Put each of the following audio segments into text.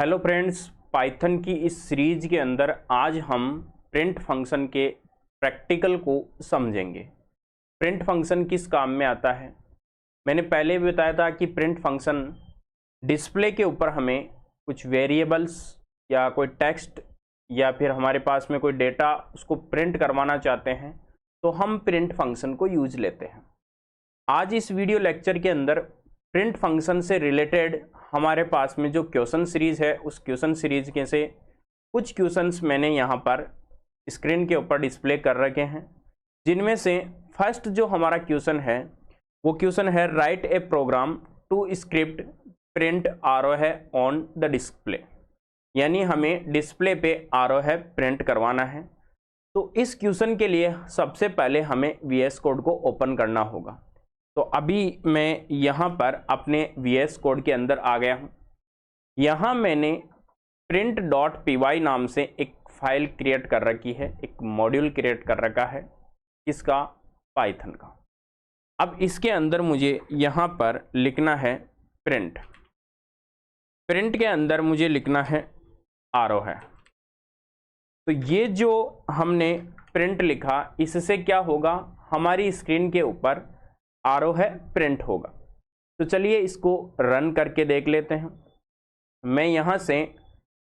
Hello friends, Python की इस series के अंदर आज हम प्रिंट फंक्शन के प्रैक्टिकल को समझेंगे। प्रिंट फंक्शन किस काम में आता है। मैंने पहले भी बताया था कि प्रिंट फंक्शन डिस्प्ले के ऊपर हमें कुछ वेरिएबल्स या कोई टेक्स्ट या फिर हमारे पास में कोई डेटा उसको प्रिंट करवाना चाहते हैं तो हम प्रिंट फंक्शन को यूज लेते हैं। आज इस वीडियो लेक्चर के अंदर प्रिंट फंक्शन से रिलेटेड हमारे पास में जो क्वेश्चन सीरीज है उस क्वेश्चन सीरीज के से कुछ क्वेश्चंस मैंने यहाँ पर स्क्रीन के ऊपर डिस्प्ले कर रखे हैं, जिनमें से फर्स्ट जो हमारा क्वेश्चन है वो क्वेश्चन है write a program to script print आरो है ऑन द डिस्प्ले, यानी हमें डिस्प्ले पे आरो है प्रिंट करवाना है। तो इस क्वेश्चन के लिए सबसे पहले हमें VS कोड को ओपन करना होगा। तो अभी मैं यहाँ पर अपने VS कोड के अंदर आ गया हूँ। यहाँ मैंने print.py नाम से एक फाइल क्रिएट कर रखी है, एक मॉड्यूल क्रिएट कर रखा है, किसका, पाइथन का। अब इसके अंदर मुझे यहाँ पर लिखना है प्रिंट के अंदर मुझे लिखना है आरो है। तो ये जो हमने प्रिंट लिखा इससे क्या होगा, हमारी स्क्रीन के ऊपर आरो है प्रिंट होगा। तो चलिए इसको रन करके देख लेते हैं। मैं यहाँ से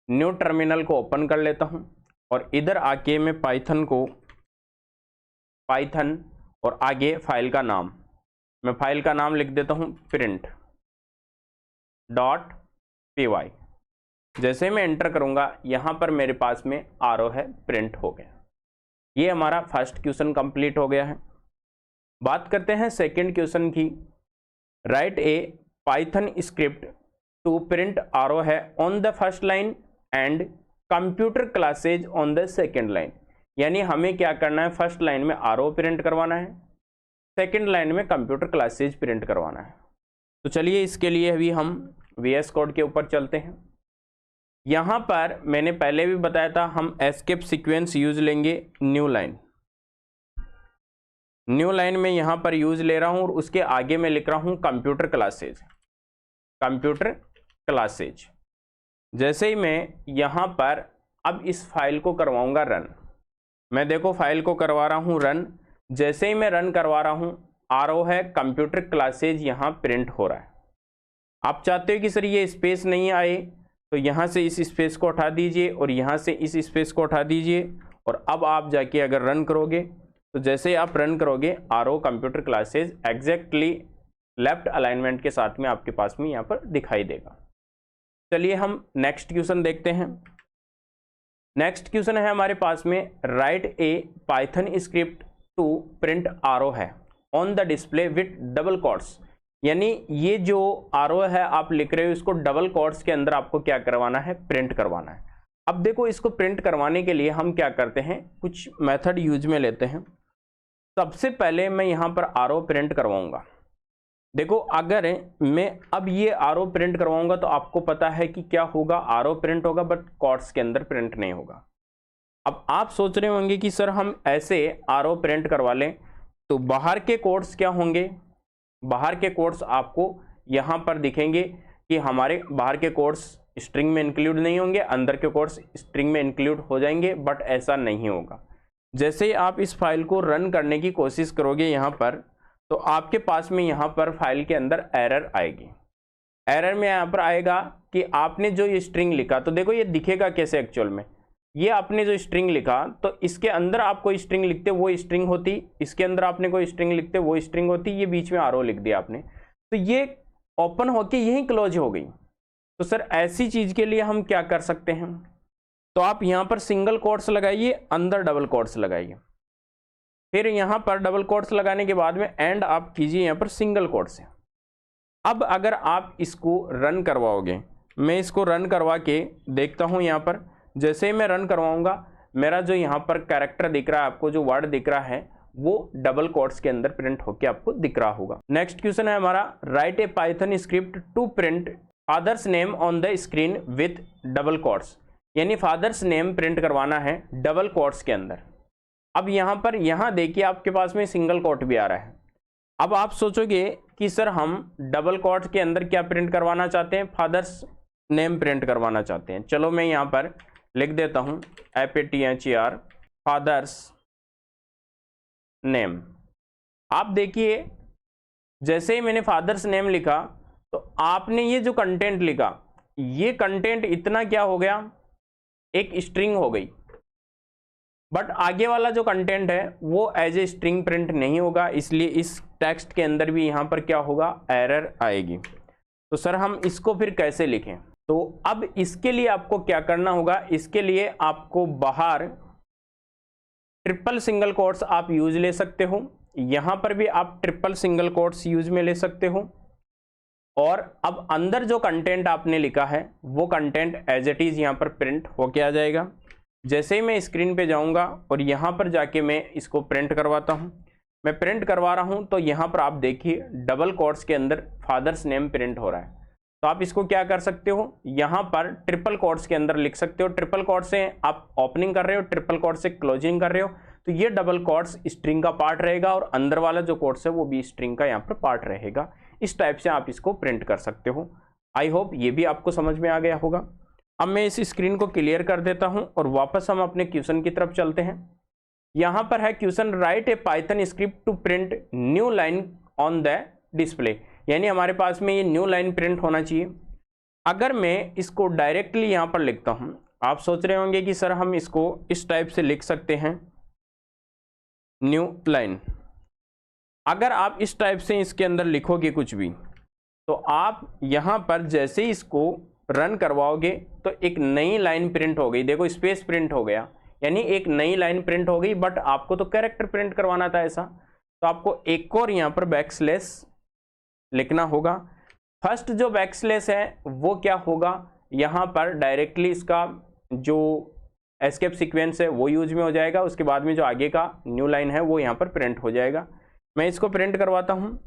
न्यू टर्मिनल को ओपन कर लेता हूँ और इधर आके मैं पाइथन और आगे फाइल का नाम, मैं फाइल का नाम लिख देता हूँ print.py। जैसे मैं एंटर करूँगा यहाँ पर मेरे पास में आरो है प्रिंट हो गया। ये हमारा फर्स्ट क्वेश्चन कंप्लीट हो गया है। बात करते हैं सेकंड क्वेश्चन की। Write a Python script to print आरो है on the first line and computer classes on the second line, यानी हमें क्या करना है, फर्स्ट लाइन में आरो प्रिंट करवाना है, सेकंड लाइन में कंप्यूटर क्लासेज प्रिंट करवाना है। तो चलिए इसके लिए अभी हम VS कोड के ऊपर चलते हैं। यहाँ पर मैंने पहले भी बताया था हम एस्केप सीक्वेंस यूज लेंगे। न्यू लाइन में यहाँ पर यूज ले रहा हूँ और उसके आगे मैं लिख रहा हूँ कंप्यूटर क्लासेज। जैसे ही मैं यहाँ पर अब इस फाइल को करवाऊंगा रन, मैं देखो फाइल को करवा रहा हूँ रन। जैसे ही मैं रन करवा रहा हूँ आरो है कंप्यूटर क्लासेज यहाँ प्रिंट हो रहा है। आप चाहते हो कि सर ये स्पेस नहीं आए तो यहाँ से इस स्पेस को उठा दीजिए और यहाँ से इस स्पेस को उठा दीजिए, और अब आप जाके अगर रन करोगे तो जैसे आप रन करोगे आरो computer classes exactly left alignment के साथ में आपके पास में यहाँ पर दिखाई देगा। चलिए हम नेक्स्ट क्वेश्चन देखते हैं। नेक्स्ट क्वेश्चन है हमारे पास में write a Python script to print आरो है on the display with double quotes, यानी ये जो आरो है आप लिख रहे हो इसको डबल कोट्स के अंदर आपको क्या करवाना है, प्रिंट करवाना है। अब देखो इसको प्रिंट करवाने के लिए हम क्या करते हैं, कुछ मेथड यूज में लेते हैं। सबसे पहले मैं यहाँ पर आरो प्रिंट करवाऊंगा। देखो अगर मैं अब ये आरो प्रिंट करवाऊंगा तो आपको पता है कि क्या होगा, आरो प्रिंट होगा बट कोट्स के अंदर प्रिंट नहीं होगा। अब आप सोच रहे होंगे कि सर हम ऐसे आरो प्रिंट करवा लें तो बाहर के कोट्स क्या होंगे। बाहर के कोट्स आपको यहाँ पर दिखेंगे कि हमारे बाहर के कोट्स स्ट्रिंग में इंक्लूड नहीं होंगे, अंदर के कोट्स स्ट्रिंग में इंक्लूड हो जाएंगे, बट ऐसा नहीं होगा। जैसे ही आप इस फाइल को रन करने की कोशिश करोगे यहाँ पर, तो आपके पास में यहाँ पर फाइल के अंदर एरर आएगी। एरर में यहाँ पर आएगा कि आपने जो ये स्ट्रिंग लिखा, तो देखो ये दिखेगा कैसे एक्चुअल में, ये आपने जो स्ट्रिंग लिखा तो इसके अंदर आप कोई स्ट्रिंग लिखते वो स्ट्रिंग होती, इसके अंदर आपने कोई स्ट्रिंग लिखते वो स्ट्रिंग होती, ये बीच में आरो लिख दिया आपने, तो ये ओपन होके यहीं क्लोज हो गई। तो सर ऐसी चीज के लिए हम क्या कर सकते हैं, तो आप यहाँ पर सिंगल कोट्स लगाइए, अंदर डबल कोट्स लगाइए, फिर यहाँ पर डबल कोट्स लगाने के बाद में एंड आप कीजिए यहाँ पर सिंगल कोट्स है। अब अगर आप इसको रन करवाओगे, मैं इसको रन करवा के देखता हूँ यहाँ पर। जैसे ही मैं रन करवाऊंगा मेरा जो यहाँ पर कैरेक्टर दिख रहा है, आपको जो वर्ड दिख रहा है वो डबल कोट्स के अंदर प्रिंट होके आपको दिख रहा होगा। नेक्स्ट क्वेश्चन है हमारा write a Python script to print father's name on the screen with double quotes, यानी फादर्स नेम प्रिंट करवाना है डबल कोट्स के अंदर। अब यहाँ पर यहाँ देखिए आपके पास में सिंगल कोट भी आ रहा है। अब आप सोचोगे कि सर हम डबल कोट के अंदर क्या प्रिंट करवाना चाहते हैं, फादर्स नेम प्रिंट करवाना चाहते हैं। चलो मैं यहाँ पर लिख देता हूँ FATHER फादर्स नेम। आप देखिए जैसे ही मैंने फादर्स नेम लिखा तो आपने ये जो कंटेंट लिखा, ये कंटेंट इतना क्या हो गया, एक स्ट्रिंग हो गई। बट आगे वाला जो कंटेंट है वो एज ए स्ट्रिंग प्रिंट नहीं होगा, इसलिए इस टेक्स्ट के अंदर भी यहां पर क्या होगा, एरर आएगी। तो सर हम इसको फिर कैसे लिखें? तो अब इसके लिए आपको क्या करना होगा, इसके लिए आपको बाहर ट्रिपल सिंगल कोट्स आप यूज ले सकते हो, यहां पर भी आप ट्रिपल सिंगल कोट्स यूज में ले सकते हो। और अब अंदर जो कंटेंट आपने लिखा है वो कंटेंट एज इट इज यहां पर प्रिंट होके आ जाएगा। जैसे ही मैं स्क्रीन पे जाऊंगा और यहां पर जाके मैं इसको प्रिंट करवाता हूं, मैं प्रिंट करवा रहा हूं तो यहां पर आप देखिए डबल कोट्स के अंदर फादर्स नेम प्रिंट हो रहा है। तो आप इसको क्या कर सकते हो, यहां पर ट्रिपल कोट्स के अंदर लिख सकते हो। ट्रिपल कोट्स से आप ओपनिंग कर रहे हो, ट्रिपल कोट्स से क्लोजिंग कर रहे हो, तो ये डबल कोट्स स्ट्रिंग का पार्ट रहेगा और अंदर वाला जो कोट्स है वो भी स्ट्रिंग का यहाँ पर पार्ट रहेगा। इस टाइप से आप इसको प्रिंट कर सकते हो। आई होप ये भी आपको समझ में आ गया होगा। अब मैं इस स्क्रीन को क्लियर कर देता हूं और वापस हम अपने क्वेश्चन की तरफ चलते हैं। यहां पर है question, write a Python script to print new line on the display. यानी हमारे पास में ये न्यू लाइन प्रिंट होना चाहिए। अगर मैं इसको डायरेक्टली यहां पर लिखता हूं, आप सोच रहे होंगे कि सर हम इसको इस टाइप से लिख सकते हैं, न्यू लाइन। अगर आप इस टाइप से इसके अंदर लिखोगे कुछ भी, तो आप यहां पर जैसे ही इसको रन करवाओगे तो एक नई लाइन प्रिंट हो गई। देखो स्पेस प्रिंट हो गया, यानी एक नई लाइन प्रिंट हो गई। बट आपको तो कैरेक्टर प्रिंट करवाना था ऐसा, तो आपको एक और यहां पर बैकस्लैश लिखना होगा। फर्स्ट जो बैकस्लैश है वो क्या होगा, यहां पर डायरेक्टली इसका जो एस्केप सीक्वेंस है वो यूज में हो जाएगा। उसके बाद में जो आगे का न्यू लाइन है वो यहाँ पर प्रिंट हो जाएगा। मैं इसको प्रिंट करवाता हूँ।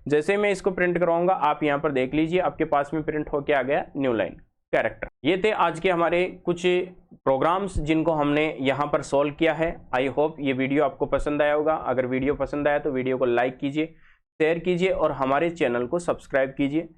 जैसे मैं इसको प्रिंट करवाऊंगा आप यहाँ पर देख लीजिए आपके पास में प्रिंट होके आ गया न्यू लाइन कैरेक्टर। ये थे आज के हमारे कुछ प्रोग्राम्स जिनको हमने यहाँ पर सॉल्व किया है। आई होप ये वीडियो आपको पसंद आया होगा। अगर वीडियो पसंद आया तो वीडियो को लाइक कीजिए, शेयर कीजिए और हमारे चैनल को सब्सक्राइब कीजिए।